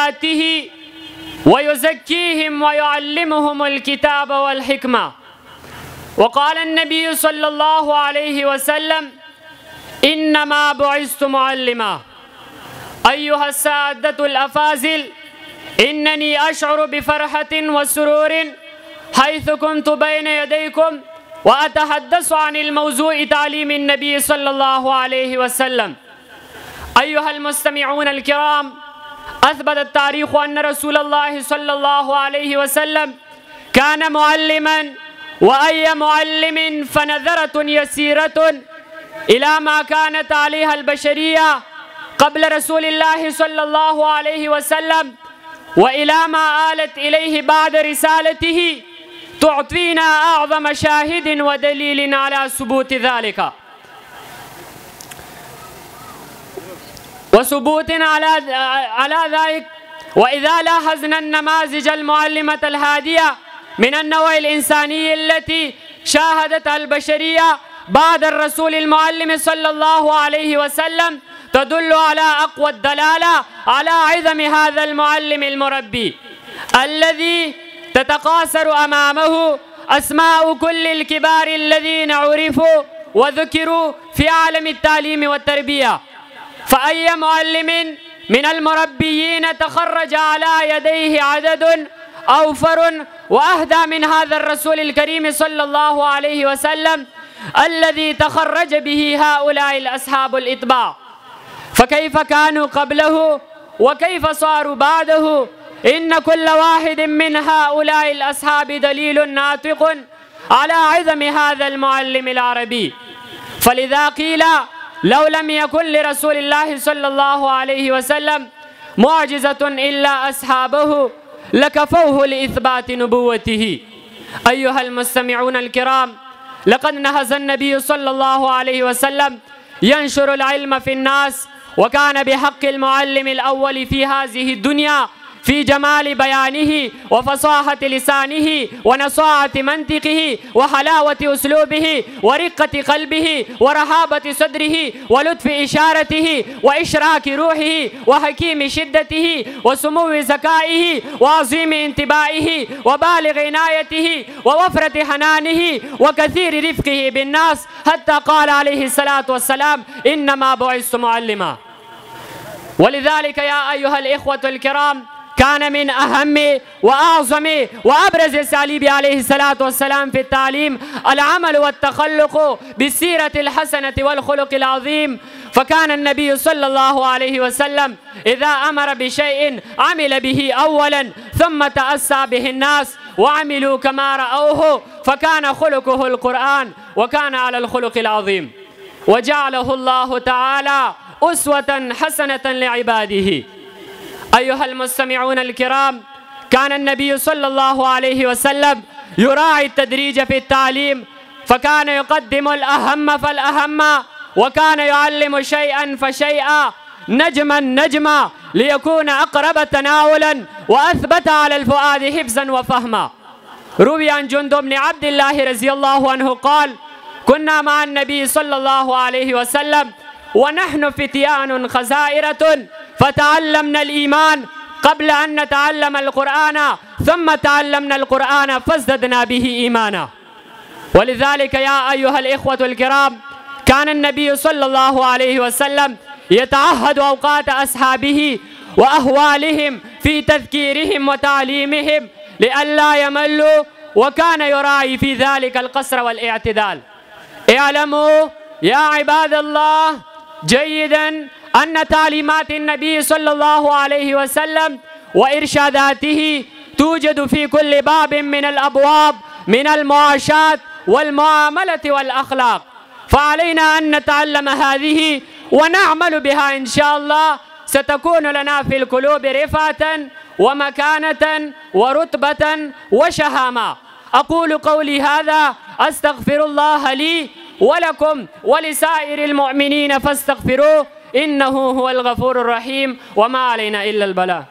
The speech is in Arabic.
بناته ويزكيهم ويعلمهم الكتاب والحكمة. وقال النبي صلى الله عليه وسلم: إنما بعثت معلما. أيها السادة الأفاضل، إنني أشعر بفرحة وسرور حيث كنت بين يديكم وأتحدث عن الموضوع تعليم النبي صلى الله عليه وسلم. أيها المستمعون الكرام، أثبت التاريخ أن رسول الله صلى الله عليه وسلم كان معلما، وأي معلم فنظرة يسيرة إلى ما كانت عليها البشرية قبل رسول الله صلى الله عليه وسلم وإلى ما آلت إليه بعد رسالته تعطينا أعظم شاهد ودليل على ثبوت ذلك، وثبوت على ذلك. وإذا لاحظنا النماذج المعلمة الهادية من النوع الإنساني التي شاهدتها البشرية بعد الرسول المعلم صلى الله عليه وسلم تدل على أقوى الدلالة على عظم هذا المعلم المربي الذي تتقاصر أمامه أسماء كل الكبار الذين عرفوا وذكروا في عالم التعليم والتربية. فأي معلم من المربيين تخرج على يديه عدد أوفر وأهدى من هذا الرسول الكريم صلى الله عليه وسلم الذي تخرج به هؤلاء الأصحاب الإتباع؟ فكيف كانوا قبله وكيف صاروا بعده؟ إن كل واحد من هؤلاء الأصحاب دليل ناطق على عظم هذا المعلم العربي. فلذا قيل: لو لم يكن لرسول الله صلى الله عليه وسلم معجزة إلا أصحابه لكفوه لإثبات نبوته. أيها المستمعون الكرام، لقد نهز النبي صلى الله عليه وسلم ينشر العلم في الناس، وكان بحق المعلم الأول في هذه الدنيا في جمال بيانه وفصاحة لسانه ونصاعة منطقه وحلاوة أسلوبه ورقة قلبه ورهابة صدره ولطف إشارته وإشراك روحه وحكيم شدته وسمو ذكائه وعظيم انتبائه وبالغ عنايته ووفرة حنانه وكثير رفقه بالناس، حتى قال عليه الصلاة والسلام: إنما بعثت معلما. ولذلك يا أيها الإخوة الكرام، كان من أهم وأعظم وأبرز أساليب عليه الصلاة والسلام في التعليم العمل والتخلق بالسيرة الحسنة والخلق العظيم. فكان النبي صلى الله عليه وسلم إذا أمر بشيء عمل به أولا ثم تأسى به الناس وعملوا كما رأوه، فكان خلقه القرآن وكان على الخلق العظيم، وجعله الله تعالى أسوة حسنة لعباده. أيها المستمعون الكرام، كان النبي صلى الله عليه وسلم يراعي التدريج في التعليم، فكان يقدم الأهم فالأهم، وكان يعلم شيئا فشيئا نجما نجما ليكون أقرب تناولا وأثبت على الفؤاد حفظا وفهما. روي عن جندب بن عبد الله رضي الله عنه قال: كنا مع النبي صلى الله عليه وسلم ونحن فتيان خزائرة فتعلمنا الإيمان قبل أن نتعلم القرآن، ثم تعلمنا القرآن فازددنا به إيمانا. ولذلك يا أيها الإخوة الكرام، كان النبي صلى الله عليه وسلم يتعهد أوقات أصحابه وأهوالهم في تذكيرهم وتعليمهم لئلا يملوا، وكان يراعي في ذلك القصر والاعتدال. اعلموا يا عباد الله جيدا أن تعليمات النبي صلى الله عليه وسلم وإرشاداته توجد في كل باب من الأبواب من المعاشات والمعاملة والأخلاق، فعلينا أن نتعلم هذه ونعمل بها إن شاء الله، ستكون لنا في القلوب رفعة ومكانة ورتبة وشهامة. أقول قولي هذا، أستغفر الله لي ولكم ولسائر المؤمنين فاستغفروه إنه هو الغفور الرحيم، وما علينا إلا البلاغ.